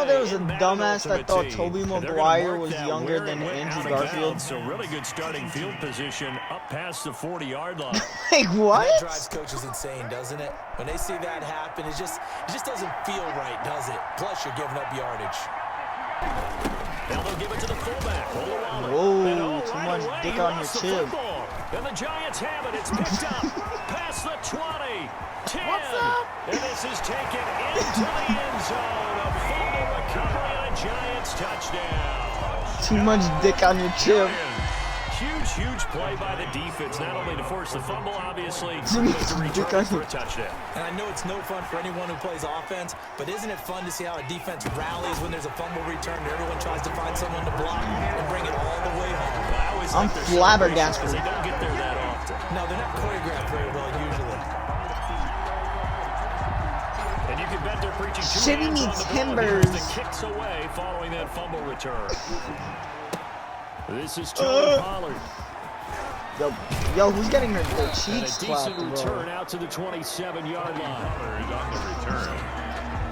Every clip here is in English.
know there was a in dumbass that Ultimate thought Team. Tobey And they're gonna Maguire mark was that younger where it than went Andrew out of Garfield? bounds. So really good starting field position up past the 40-yard line. Like what? That drives coaches insane, doesn't it? When they see that happen, it just doesn't feel right, does it? Plus, you're giving up yardage. Now they'll give it to the fullback. Whoa, too much dick on your chip. And the Giants have it. It's picked up past the 20. 10. What's up? And this is taken into the end zone. A fumble recovery and a Giants touchdown. Too much dick on your chip. Huge play by the defense, not only to force the fumble, obviously, Too but much to dick return on for your a touchdown. And I know it's no fun for anyone who plays offense, but isn't it fun to see how a defense rallies when there's a fumble return and everyone tries to find someone to block and bring it all the way home? I'm flabbergasted. They don't get there that often. No, they're not choreographed very well usually. And you can bet they're preaching two Shitty hands me on the ball here as timbers. the kicks away following that fumble return. This is Tony Pollard. Yo, who's getting their And a cheeks decent clapped, return bro? out to the 27-yard line. Pollard on the return.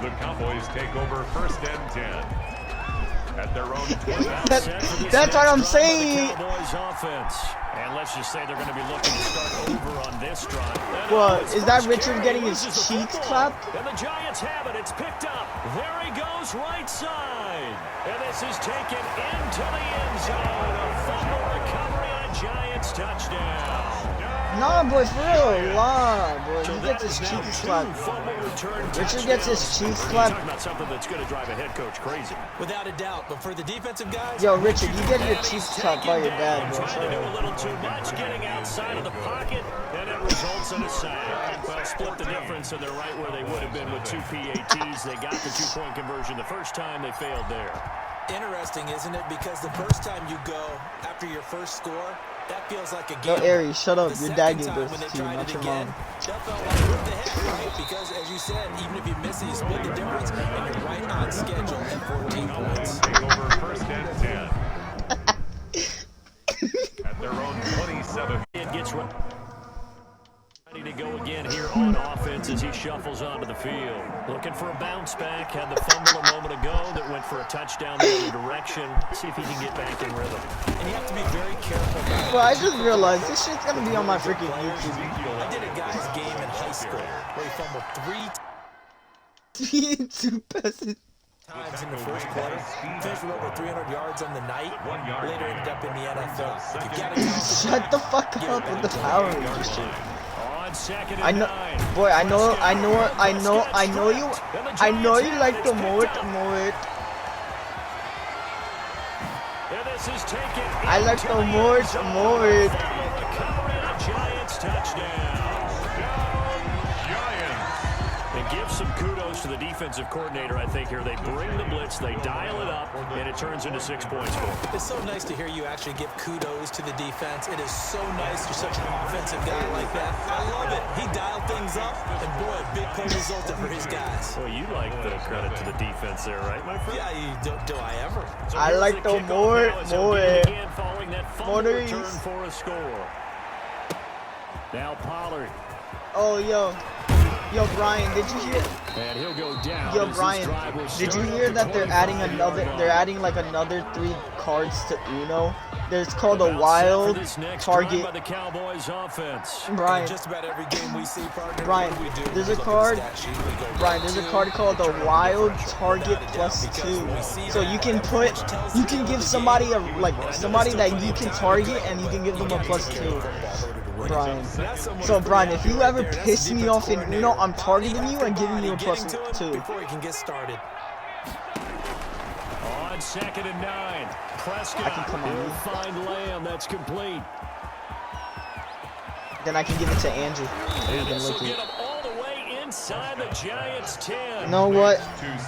The Cowboys take over 1st and 10 at their own 20. That's what I'm saying. Cowboys offense. And let's just say they're going to be looking to start over on this drive. What, is that Richard getting his cheeks clapped? And the Giants have it. It's picked up. There he goes, right side. And this is taken into the end zone. A fumble recovery and a Giants touchdown. Nah, boy, for real. Nah, boy. So He that gets his is now cheeks two clapped. fumble return Richard gets his touchdowns. cheeks You're clapped. talking about something that's going to drive a head coach crazy. Without a doubt, but for the defensive guys... Yo, Richard, you get your cheeks clapped by your dad, bro. Trying to do a little too much, getting outside of the pocket, and it results in a sack. Well, split the difference, and they're right where they would have been with 2 PATs. They got the two-point conversion the first time. They failed there. Interesting, isn't it? Because the first time you go after your first score, that feels like a Yo, game. Aries, shut up. The Your dad second gave time birth when they to you, tried not it your again, mom. that felt like what the heck, right? Because as you said, even if you miss it, you split the difference, and you're right on schedule at 14 points. Take over 1st and 10 at their own 27. It gets ready to go again here on offense as he shuffles onto the field. Looking for a bounce back. Had the fumble a moment ago that went for a touchdown the other direction. See if he can get back in rhythm. And you have to be very careful about it. Bro, I just realized this shit's gonna be on my freaking YouTube. I did a guy's game in high school where he fumbled 2 passes. times in the first quarter, finished with over 300 yards on the night, later ended up in the NFL. If you gotta count the Shut the fuck up with the Power Rangers shit. On second and I know, 9. boy. I know you like to mow it. And this is taken I like into to the mow end it, zone. mow it. Recovery and a Giants touchdown. And give some kudos to the defensive coordinator, I think, here. They bring the blitz, they dial it up, and it turns into 6 points for them. It's so nice to hear you actually give kudos to the defense. It is so nice you're such an offensive guy like that. I love it. He dialed things up, and boy, a big play resulted for his guys. Well, you like the credit to the defense there, right, my friend? Yeah, do I ever? So I here's like the to kickoff mow it, now as he'll mow get it. again following that fumble Mow return these. for a score. Now Pollard. Oh, yo, Brian, did you hear? And he'll go down. Yo, as this Brian, drive will did you start hear at the that they're adding 25-yard line. They're adding like another 3 cards to Uno? There's called a About set wild for this next drive target. by the Cowboys offense. Brian, Just about every game we see, partner, Brian, what do we do? there's We a look at the card. stat sheet, we go Brian, there's a card called the wild target +2. So you can give somebody somebody that you can target, and you can give them a +2. Brian. So Brian, if you ever piss me off in Uno, I'm targeting you and giving you a +2. Before he can get started. On second and 9. Prescott I can come on will you. find Lamb. That's complete. Then I can give it to Andrew. There you And can this will look get it. him all the way inside the Giants' 10. You know what?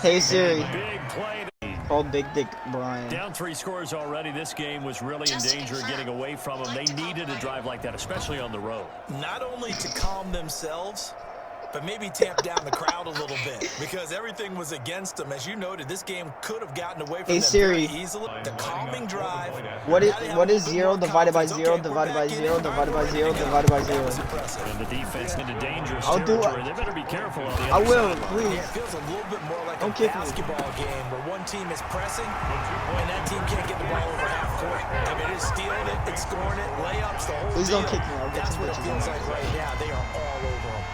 Hey Siri, Big play. call Big Dick Brian. Down 3 scores already. This game was really in danger of getting away from them. They needed a drive like that, especially on the road. Not only to calm themselves, but maybe tamp down the crowd a little bit because everything was against them. As you noted, this game could have gotten away from them Siri. very easily. The calming drive. What is 0 divided by 0 divided by 0 divided by 0 divided by 0? And the defense into dangerous I'll do territory. it. They better be careful on the I other will, sideline. please. It feels a little bit more like Don't a kick me. basketball game where one team is pressing and that team can't get the ball over half court. I mean, it's stealing it, it's scoring it, layups, the whole Please deal. don't kick me. I'll get That's some what it bitches feels on. like right now. They are all over them.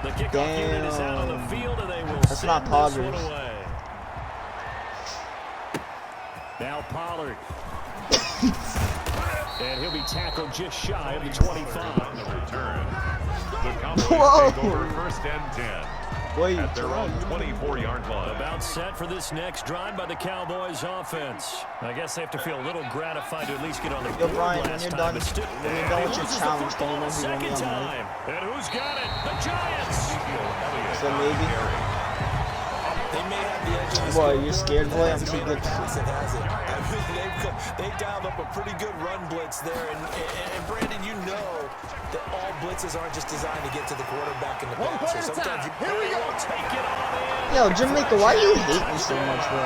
The kickoff unit is out on the field, and they will That's send not this Poggers. one away. Now Pollard. And he'll be tackled just shy of the 25. On the return, the Cowboys Whoa. take over first and 10 Wait, at their own 24-yard line. About set for this next drive by the Cowboys offense. I guess they have to feel a little gratified to at least get on the Yo, board Brian, when last you're time, done, but still, when you're done with your loses the challenge, can you football let me second run time. And who's got it? The Giants. So maybe. They may have the edge of the Boy, you're scared, boy? I'm too scoreboard. good. Dallas has it. I mean, they've dialed up a pretty good run blitz there. And Brandon, you know that all blitzes aren't just designed to get to the quarterback in the passer. Sometimes you Take it on in. Yo, Jamaica, why you hate me so much, bro?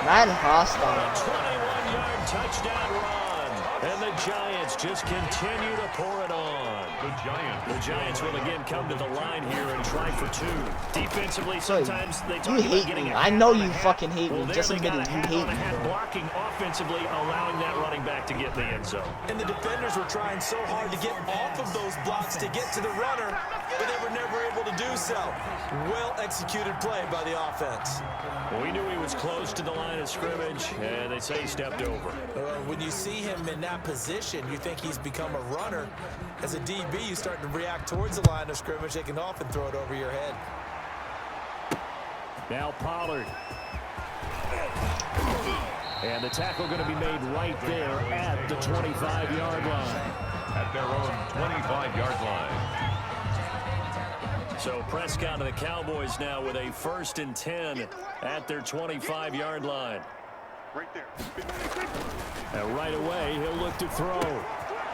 Mad hostile. 21-yard touchdown run. And the Giants just continue to pour it on. The Giants will again come to the line here and try for two. Defensively, sometimes they talk You about hate getting me. a I half know on a you half. fucking hate me. Well, there Just they admit got it. a You half hate on a me, half bro. blocking offensively, allowing that running back to get in the end zone. And the defenders were trying so hard to get off of those blocks to get to the runner, but they were never able to do so. Well-executed play by the offense. Well, we knew he was close to the line of scrimmage, and they say he stepped over. When you see him in that position, you think he's become a runner. As a DB, you start to react towards the line of scrimmage. They can often throw it over your head. Now Pollard. And the tackle going to be made right there at the 25-yard line. At their own 25-yard line. So Prescott and the Cowboys now with a 1st and 10 at their 25-yard line. Right there. And right away, he'll look to throw.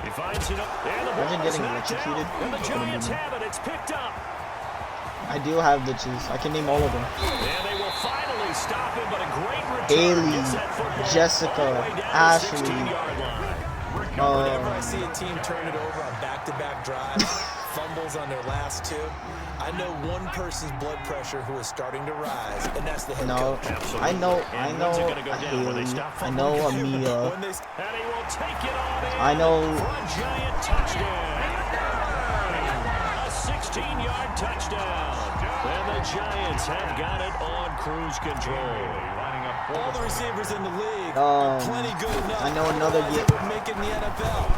He finds it up. And the Imagine ball is getting knocked electrocuted. out. And the Giants have it. It's picked up. I do have bitches. I can name all of them. And they will finally stop him, but a great return. Haley, Gets that football Jessica, all the way down to the Ashley, 16-yard line. Whenever I see a team turn it over on back-to-back drives, fumbles on their last two, I know one person's blood pressure who is starting to rise, and that's the head No, coach. I know And when's it gonna go down? When they Haley. stop I know fumbling? Amia. When they And he will take it on in I know. for a Giant touchdown. A 16-yard touchdown. And the Giants have got it on cruise control. Lining up for all the receivers in the league are plenty good enough. I know another Otherwise, get- they would make it in the NFL.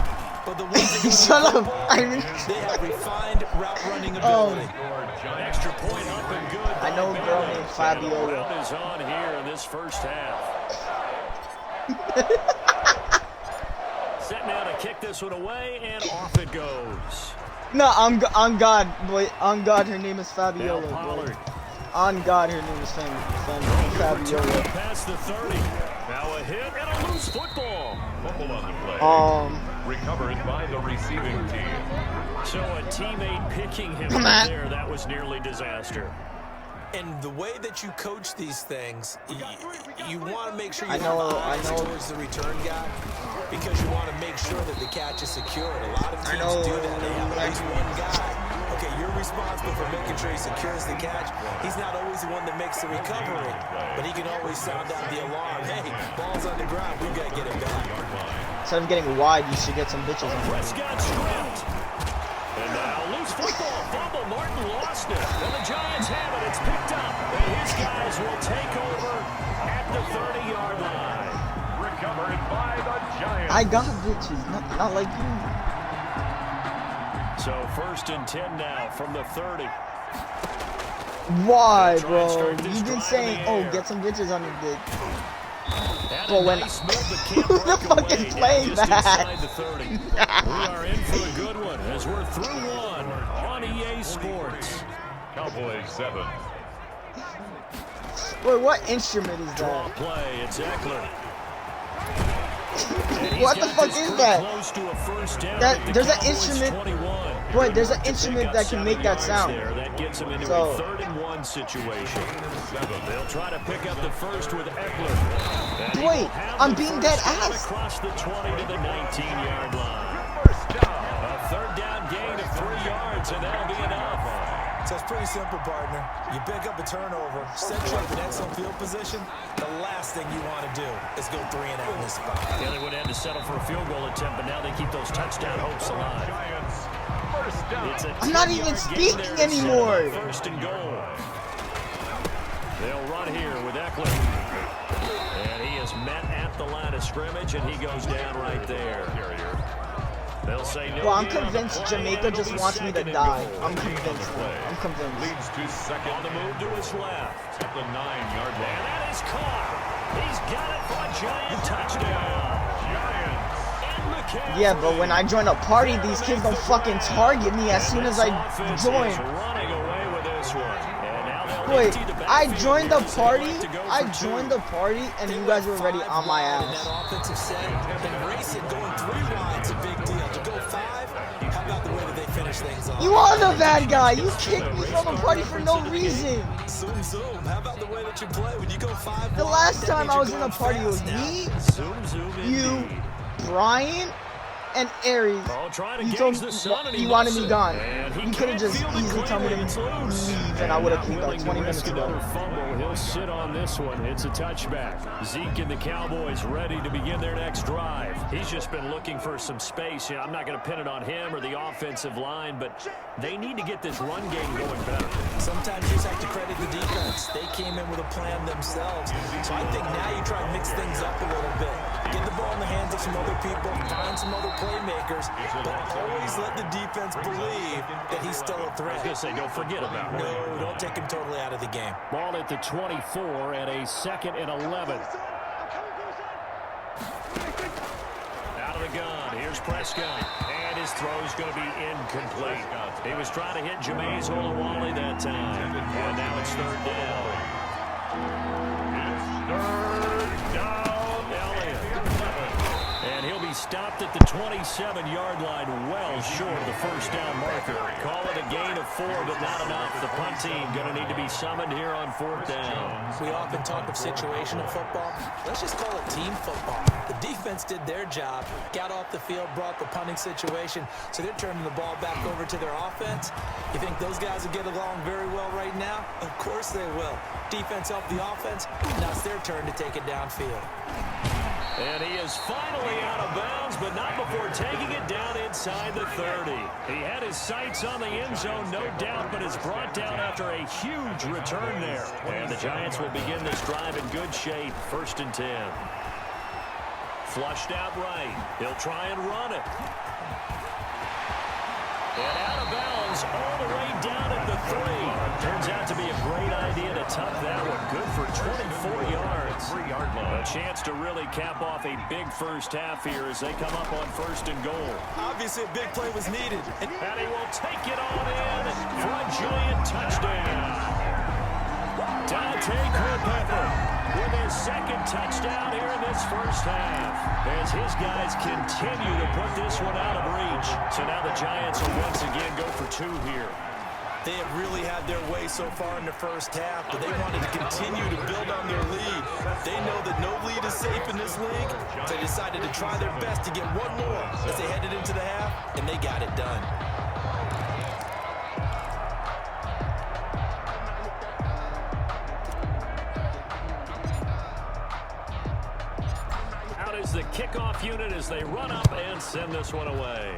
But the ones that can Shut move the up. ball, I mean- they have refined route running ability. Extra point up and good. I know a girl named And the Fabiola. round is on here in this first half. Set now to kick this one away, and off it goes. No, on God, boy. On God, her name is Now Fabiola, boy. Pollard. On God, her name is Fabiola. Past the 30. Now a hit and a loose football. Fumble on the play. Recovered by the receiving team. So a teammate picking him Come right on. there. That was nearly disaster. And the way that you coach these things, you want to make sure you I know- have eyes I know. towards the return guy because you want to make sure that the catch is secured. A lot of teams know. do that. They have at least one guy. Okay, you're responsible for making sure he secures the catch. He's not always the one that makes the recovery, but he can always sound out the alarm. Hey, ball's on the ground. We've got to get it back. Instead of getting wide, you should get some bitches on you. Prescott stripped. And now loose football. Fumble. Martin lost it. And the Giants have it. It's picked up. And his guys will take over at the 30-yard line. Recovered by the Giants. I got bitches, not like you. So 1st and 10 now from the 30. Why, Try and bro? start this You've been drive saying, in the oh, air. get some bitches on your dick. And But a when- nice move, but can't Who the break fuck away. is Down playing just that? inside the 30. We are in for a good one as we're through one on EA Sports. Cowboys 7. Wait, what instrument is Draw that? play. It's Eckler. And he's What the got fuck this is pretty that? Close to a first down That- at the there's an Cowboys' instrument- 21. But there's an instrument that can make that sound. That gets him into So, a 3rd-and-1 situation. They'll try to pick up the first with Eckler. wait, I'm being dead ass. Across the 20 to the 19-yard line. A 3rd down gain of 3 yards, and that'll be enough. So it's pretty simple, partner. You pick up a turnover, set you up in excellent field position. The last thing you want to do is go 3 and out in this spot. Yeah, they would have to settle for a field goal attempt, but now they keep those touchdown hopes alive. I'm not even speaking anymore. 1st and goal. They'll run here with Eckler. And he is met at the line of scrimmage, and he goes down right there. They'll say no. Well, I'm convinced Jamaica just wants me to die. I'm convinced. I'm convinced. Leads to second. On the move to his left. At the 9-yard line. And that is caught. He's got it for a giant touchdown. Giants. Yeah, but when I join a party, these kids don't fucking target me as soon as I join. Running away with this one. And now they'll Wait, empty the I backfield joined the as they party. elect to go I for 2. joined the party, and you guys were already on my In ass. that offensive set, and racing going 3 wide's a big deal. To go 5, how about the way that they finish things off? You are the bad guy. You kicked me from the party for no reason. Zoom, zoom. How about the way that you play when you go 5 The wide, last that time means I was you're in a going party, it was fast now. me, Zoom, zoom, you, indeed. Brian, and Aries. Oh, trying to You gauge told the sun, and you he wanted missed me it. gone. And he You could have can't just feel the easily told me clearance. to Loose. leave, and I would have Not kicked out willing to 20 minutes risk ago. another fumble. He'll sit on this one. It's a touchback. Zeke and the Cowboys ready to begin their next drive. He's just been looking for some space. I'm not going to pin it on him or the offensive line, but they need to get this run game going better. Sometimes you just have to credit the defense. They came in with a plan themselves. So I think now you try to mix things up a little bit. Get the ball in the hands of some other people, find some other playmakers, but always let the defense believe that he's still a I threat. was going to say, don't forget about him. No, don't take him totally out of the game. Ball at the 24 and a 2nd and 11. Out of the gun. Here's Prescott. And his throw's going to be incomplete. He was trying to hit Jameis Olawale that time. And now it's 3rd down. Third down. Elliott. And he'll be stopped at the 27-yard line, well short of the 1st down marker. Call it a gain of 4, but not enough. The punt team going to need to be summoned here on 4th down. We often talk of situational football. Let's just call it team football. The defense did their job, got off the field, brought the punting situation, so they're turning the ball back over to their offense. You think those guys will get along very well right now? Of course they will. Defense helped the offense. Now it's their turn to take it downfield. And he is finally out of bounds, but not before taking it down inside the 30. He had his sights on the end zone, no doubt, but is brought down after a huge return there. And the Giants will begin this drive in good shape, 1st and 10. Flushed out right. He'll try and run it. And out of bounds all the way down at the 3. Turns out to be a great idea to tuck that one. Good for 24 yards. 3-yard line. A chance to really cap off a big first half here as they come up on 1st and goal. Obviously, a big play was needed. And he will take it on in for a giant touchdown. Dante Culpepper with his 2nd touchdown here in this first half. As his guys continue to put this one out of reach. So now the Giants will once again go for 2 here. They have really had their way so far in the first half, but they wanted to continue to build on their lead. They know that no lead is safe in this league, so they decided to try their best to get one more as they headed into the half, and they got it done. Out is the kickoff unit as they run up and send this one away.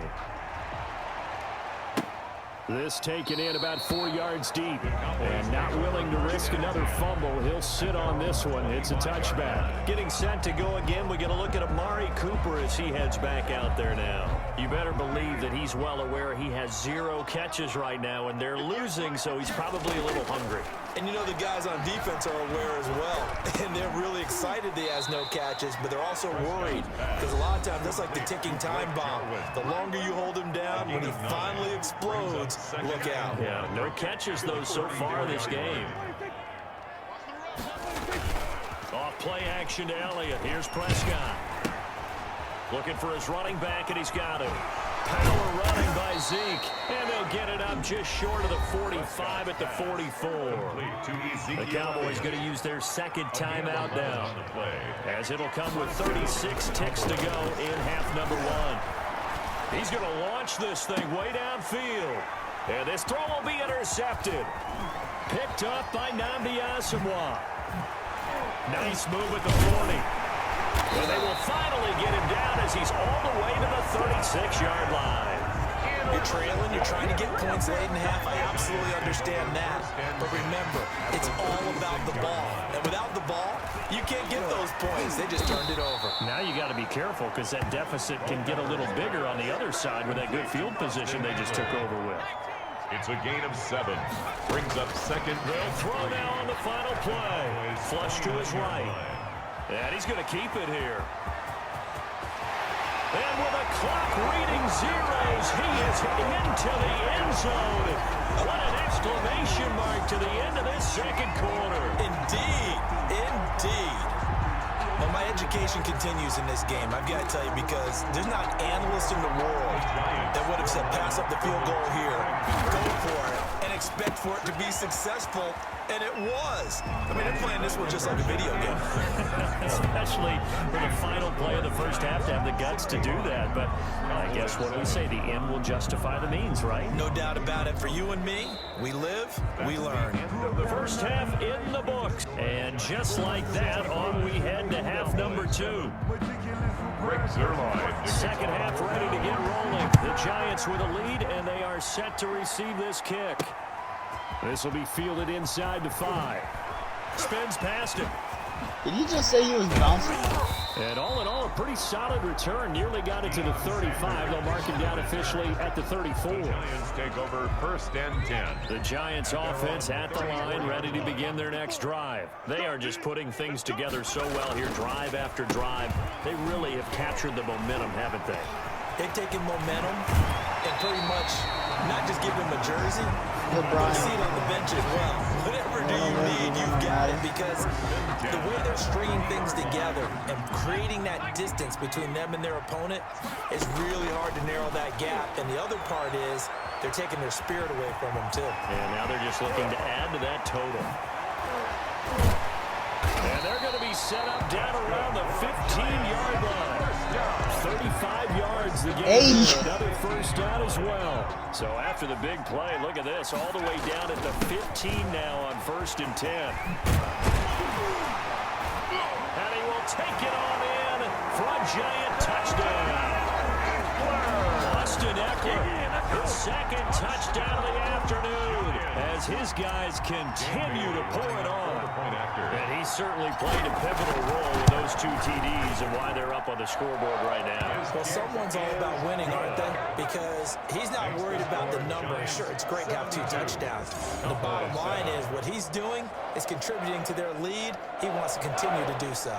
This taken in about 4 yards deep. And not willing to risk another fumble. He'll sit on this one. It's a touchback. Getting set to go again. We're going to look at Amari Cooper as he heads back out there now. You better believe that he's well aware he has 0 catches right now, and they're losing, so he's probably a little hungry. And you know the guys on defense are aware as well. And they're really excited that he has no catches, but they're also worried. Because a lot of times that's like the ticking time bomb. The longer you hold him down, when he finally explodes, look out. Yeah, no catches, though, so far this game. Off play action to Elliott. Here's Prescott. Looking for his running back, and he's got him. power running by Zeke. And they'll get it up just short of the 45 at the 44. The Cowboys going to use their second timeout now, as it'll come with 36 ticks to go in half number 1. He's going to launch this thing way downfield. And this throw will be intercepted. Picked up by Nnamdi Asomugha. Nice move at the 40. But they will finally get him down as he's all the way to the 36-yard line. You're trailing, you're trying to get points late in half. I absolutely understand that. But remember, it's all about the ball. And without the ball, you can't get those points. They just turned it over. Now you got to be careful because that deficit can get a little bigger on the other side with that good field position they just took over with. It's a gain of 7. Brings up second. They'll throw now on the final play. Flush to his right. And he's going to keep it here. And with a clock reading zeros, he is into the end zone. What an exclamation mark to the end of this second quarter. Indeed, indeed. Well, my education continues in this game, I've got to tell you, because there's not an analyst in the world that would have said pass up the field goal here, go for it, and expect for it to be successful, and it was. I mean, they're playing this one just like a video game. Especially for the final play of the first half to have the guts to do that. But I guess what do we say? The end will justify the means, right? No doubt about it. For you and me, we live, we learn. The first half in the books. And just like that, on we head to half number 2. Second half ready to get rolling. The Giants with a lead, and they are set to receive this kick. This will be fielded inside the 5. Spins past him. Did you just say he was bouncing? And all in all, a pretty solid return. Nearly got it to the 35. They'll mark him down officially at the 34. The Giants take over 1st and 10. The Giants offense at the line, ready to begin their next drive. They are just putting things together so well here, drive after drive. They really have captured the momentum, haven't they? They've taken momentum and pretty much not just give him a jersey, Good but a Brian. seat on the bench as well. Whatever do you need, you've got it, because the way they're stringing things together and creating that distance between them and their opponent is really hard to narrow that gap. And the other part is they're taking their spirit away from them, too. And now they're just looking to add to that total. And they're going to be set up down around the 15-yard line. 35 yards the game. Hey. Another first down as well. So after the big play, look at this, all the way down at the 15 now on 1st and 10. And he will take it on in for a Giant touchdown. Austin Eckler, his second touchdown of the afternoon, as his guys continue to pour it on. And he certainly played a pivotal role with those 2 TDs and why they're up on the scoreboard right now. Well, someone's all about winning, aren't they? Because he's not worried about the number. Sure, it's great to have 2 touchdowns. And the bottom line is what he's doing is contributing to their lead. He wants to continue to do so.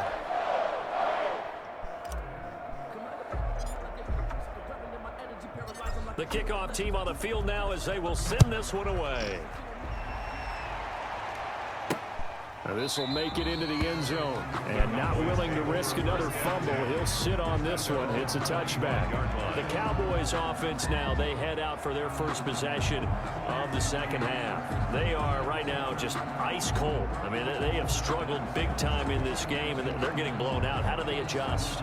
The kickoff team on the field now as they will send this one away. This will make it into the end zone. And not willing to risk another fumble, he'll sit on this one. It's a touchback. The Cowboys offense now, they head out for their first possession of the second half. They are right now just ice cold. I mean, they have struggled big time in this game, and they're getting blown out. How do they adjust?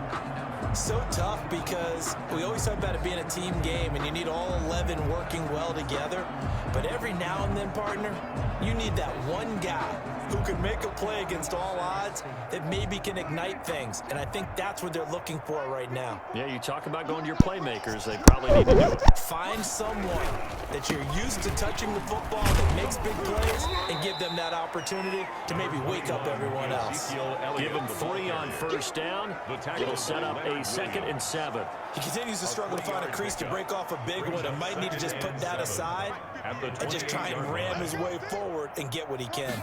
So tough, because we always talk about it being a team game and you need all 11 working well together. But every now and then, partner, you need that one guy who can make a play against all odds that maybe can ignite things. And I think that's what they're looking for right now. Yeah, you talk about going to your playmakers. They probably need to do it. Find someone that you're used to touching the football that makes big plays and give them that opportunity to maybe wake up everyone else. Give them 3 on first down. It'll set up a 2nd and 7. He continues to struggle to find a crease to break off a big one and might need to just put that aside and just try and ram his way forward and get what he can.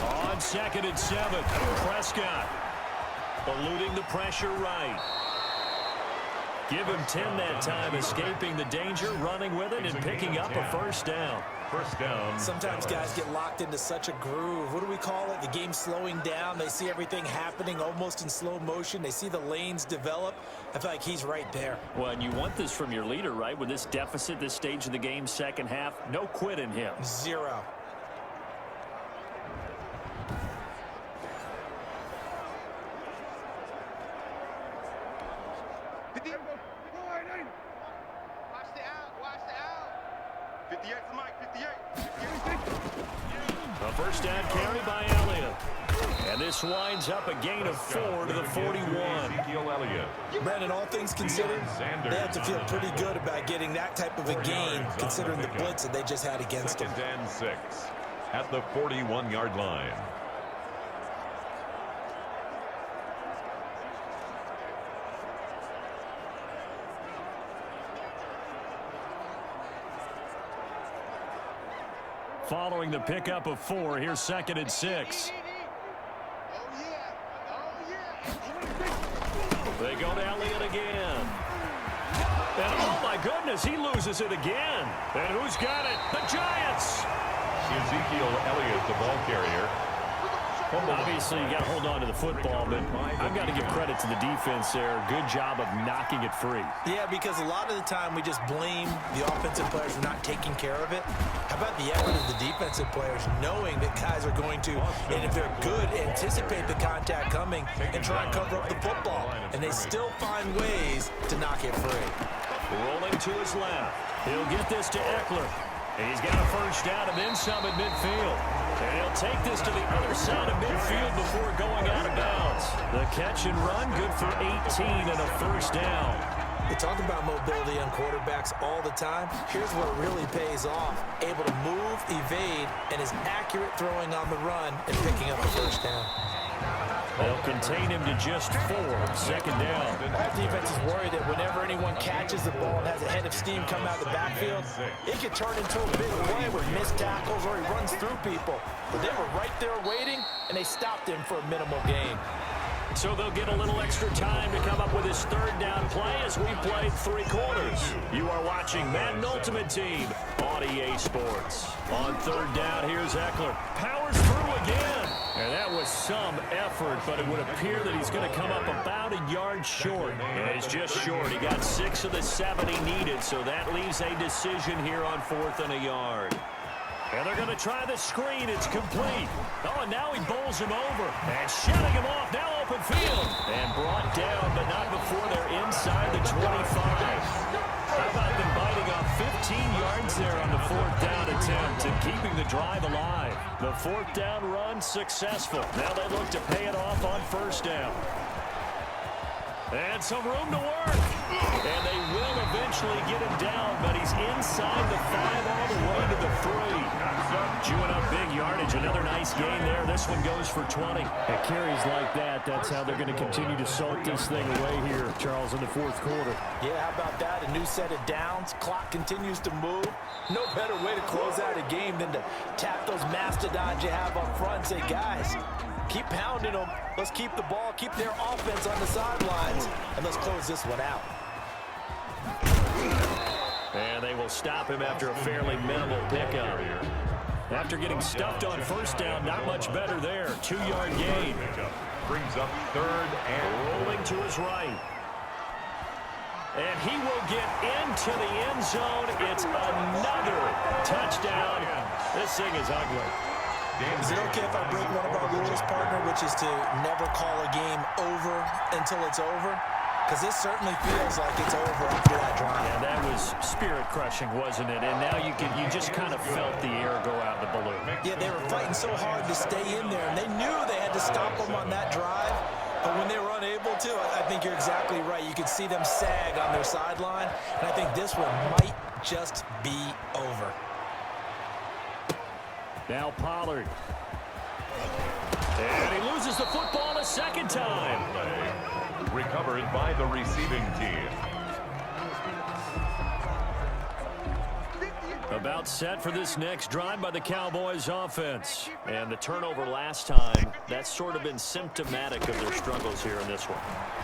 On 2nd and 7, Prescott eluding the pressure right. Give him 10 that time, escaping the danger, running with it, and picking up a first down. First down. Sometimes guys get locked into such a groove. What do we call it? The game's slowing down. They see everything happening almost in slow motion. They see the lanes develop. I feel like he's right there. Well, and you want this from your leader, right? With this deficit, this stage of the game, second half, no quit in him. Zero. A first down carry by Elliott. And this winds up a gain of 4 to the 41. Ezekiel Elliott. Brandon, all things considered, they have to feel pretty good about getting that type of a gain, considering the blitz that they just had against them. 2nd and 6 at the 41-yard line. Following the pickup of 4, here's 2nd and 6. They go to Elliott again. And oh my goodness, he loses it again. And who's got it? The Giants! Ezekiel Elliott, the ball carrier. Obviously, you got to hold on to the football, but I've got to give credit to the defense there. Good job of knocking it free. Yeah, because a lot of the time we just blame the offensive players for not taking care of it. How about the effort of the defensive players knowing that guys are going to, and if they're good, anticipate the contact coming and try and cover up the football. And they still find ways to knock it free. Rolling to his left. He'll get this to Eckler. He's got a first down and then some at midfield. And he'll take this to the other side of midfield before going out of bounds. The catch and run, good for 18 and a first down. They talk about mobility on quarterbacks all the time. Here's where it really pays off. Able to move, evade, and is accurate throwing on the run and picking up the first down. They'll contain him to just 4. 2nd down. All defense is worried that whenever anyone catches the ball and has a head of steam come out of the backfield, it could turn into a big play with missed tackles or he runs through people. But they were right there waiting, and they stopped him for a minimal gain. So they'll get a little extra time to come up with his 3rd down play as we played 3 quarters. You are watching Madden Ultimate Team on EA Sports. On 3rd down, here's Eckler. Powers through again. And that was some effort, but it would appear that he's going to come up about a yard short. And he's just short. He got 6 of the 7 he needed, so that leaves a decision here on 4th and a yard. And they're going to try the screen. It's complete. Oh, and now he bowls him over. And shutting him off. Now open field. And brought down, but not before they're inside the 25. How about them biting off 15 yards there on the 4th down attempt and keeping the drive alive? The 4th down run successful. Now they look to pay it off on 1st down. And some room to work. And they will eventually get him down, but he's inside the 5 all the way to the 3. Chewing up big yardage. Another nice gain there. This one goes for 20. At carries like that, that's how they're going to continue to salt this thing away here, Charles, in the 4th quarter. Yeah, how about that? A new set of downs. Clock continues to move. No better way to close out a game than to tap those mastodons you have up front and say, guys, keep pounding them. Let's keep the ball, keep their offense on the sidelines, and let's close this one out. And they will stop him after a fairly minimal pickup. After getting stuffed on 1st down, not much better there. 2-yard gain. Brings up 3rd and rolling to his right. And he will get into the end zone. It's another touchdown. This thing is ugly. Is it okay if I break one of our rules, partner, which is to never call a game over until it's over? Because this certainly feels like it's over after that drive. Yeah, that was spirit-crushing, wasn't it? And now you just kind of felt the air go out the balloon. Yeah, they were fighting so hard to stay in there, and they knew they had to stop them on that drive. But when they were unable to, I think you're exactly right. You could see them sag on their sideline, and I think this one might just be over. Now Pollard. And he loses the football a 2nd time. recovered by the receiving team. About set for this next drive by the Cowboys offense. And the turnover last time, that's sort of been symptomatic of their struggles here in this one.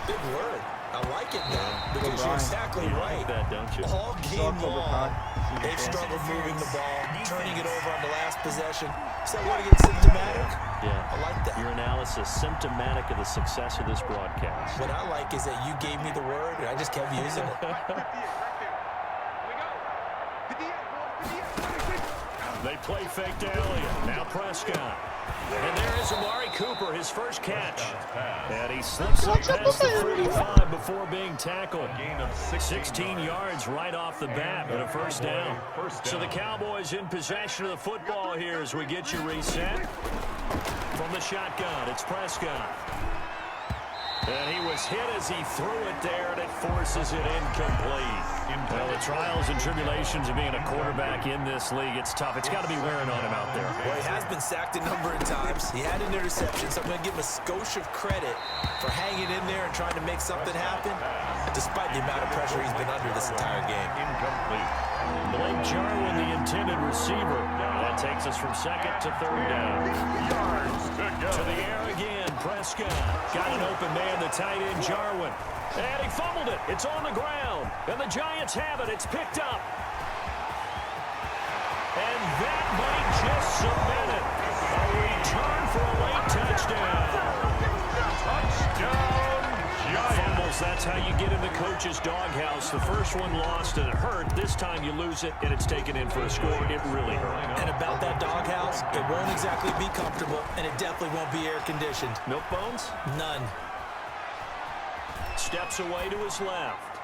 Big word. I like it now because you're exactly right. Like that, don't you? All game long, they've struggled moving the ball, turning it over on the last possession. So what, again, symptomatic? Yeah. I like that. Your analysis, symptomatic of the success of this broadcast. What I like is that you gave me the word, and I just kept using it. They play fake to Elliott. Now Prescott. And there is Amari Cooper, his first catch. And he slips up past the 45 before being tackled. 16 yards right off the bat, but a first down. So the Cowboys in possession of the football here as we get you reset. From the shotgun, it's Prescott. And he was hit as he threw it there, and it forces it incomplete. Well, the trials and tribulations of being a quarterback in this league, it's tough. It's got to be wearing on him out there. Well, he has been sacked a number of times. He had an interception, so I'm going to give him a skosh of credit for hanging in there and trying to make something happen, despite the amount of pressure he's been under this entire game. Incomplete. Blake Jarwin, the intended receiver. That takes us from second to third down. Yards to go. To the air again, Prescott. Got an open man, the tight end, Jarwin. And he fumbled it. It's on the ground. And the Giants have it. It's picked up. And that might just submit it. A return for a late touchdown. Touchdown, Giants. Fumbles, that's how you get in the coach's doghouse. The first one lost and it hurt. This time you lose it and it's taken in for a score. It really hurt. And about that doghouse, it won't exactly be comfortable, and it definitely won't be air-conditioned. Milk bones? None. Steps away to his left.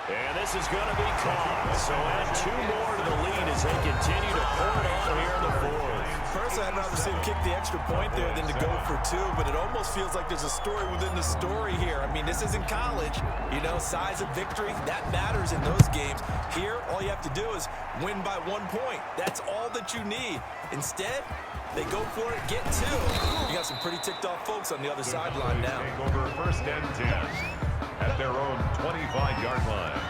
And this is going to be caught. So add 2 more to the lead as they continue to pour it on here in the fourth. Personally, I'd rather see him kick the extra point there than to go for 2, but it almost feels like there's a story within the story here. I mean, this isn't college. You know, size of victory, that matters in those games. Here, all you have to do is win by 1 point. That's all that you need. Instead, they go for it, get 2. You got some pretty ticked-off folks on the other sideline now. Take over first and 10 at their own 25-yard line.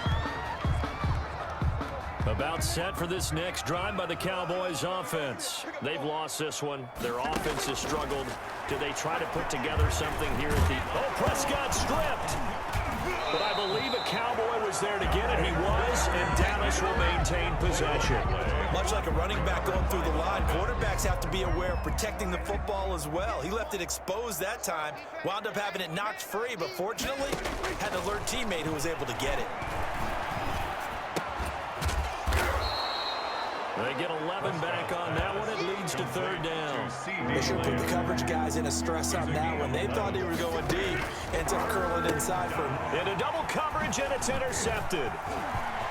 About set for this next drive by the Cowboys offense. They've lost this one. Their offense has struggled. Do they try to put together something here at the... Oh, Prescott stripped! But I believe a Cowboy was there to get it. He was, and Dallas will maintain possession. Much like a running back going through the line, quarterbacks have to be aware of protecting the football as well. He left it exposed that time, wound up having it knocked free, but fortunately, had an alert teammate who was able to get it. They get 11 back on that one. It leads to third down. They should put the coverage guys in a stress on that one. They thought they were going deep. Ends up curling inside for him. Into double coverage, and it's intercepted.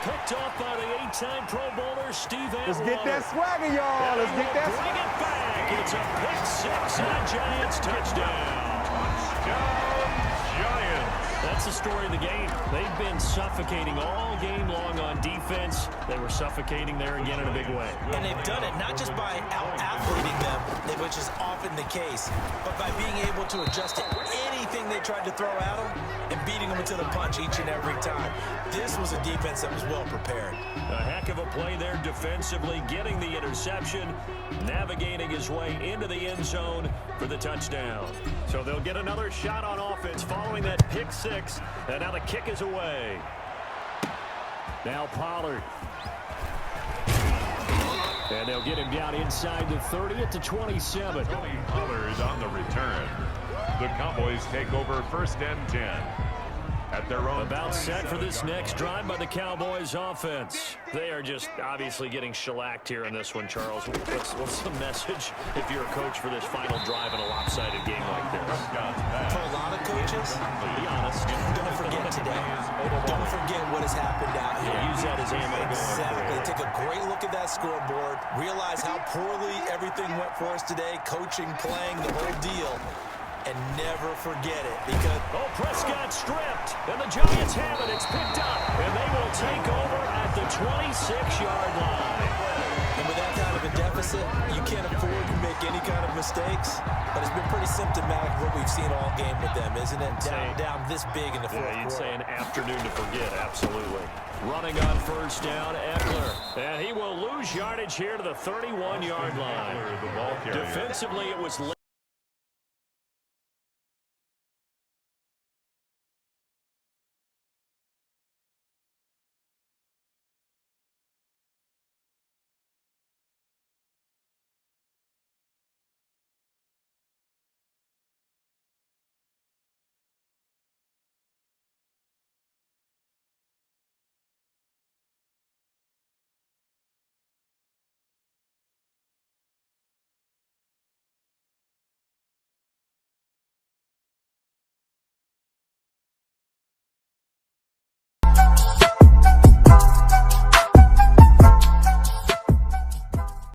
Picked off by the 8-time Pro Bowler, Steve Atwater. Let's get that swagger, y'all. Let's get that Bring it back. It's a pick 6 and a Giants touchdown. Touchdown, Giants. That's the story of the game. They've been suffocating all game long on defense. They were suffocating there again in a big way. And they've done it not just by out-athleting them, which is often the case, but by being able to adjust to anything they tried to throw at them and beating them into the punch each and every time. This was a defense that was well prepared. A heck of a play there defensively, getting the interception, navigating his way into the end zone for the touchdown. So they'll get another shot on offense following that pick 6, and now the kick is away. Now Pollard. And they'll get him down inside the 30 at the 27. Pollard on the return. The Cowboys take over first and 10 at their own. About set for this next drive by the Cowboys offense. They are just obviously getting shellacked here in this one, Charles. What's the message if you're a coach for this final drive in a lopsided game like this? For a lot of coaches, Be honest. don't forget today. Don't forget what has happened out here. Use that as ammo. Exactly. Take a great look at that scoreboard. Realize how poorly everything went for us today. Coaching, playing, the whole deal. And never forget it because... Oh, Prescott stripped. And the Giants have it. It's picked up. And they will take over at the 26-yard line. And with that kind of a deficit, deficit, you can't afford to make any kind of mistakes. But it's been pretty symptomatic of what we've seen all game with them, isn't it? Down this big in the fourth quarter. You'd say an afternoon to forget, absolutely. Running on first down, Eckler. And he will lose yardage here to the 31-yard line. The ball carrier. Defensively, it was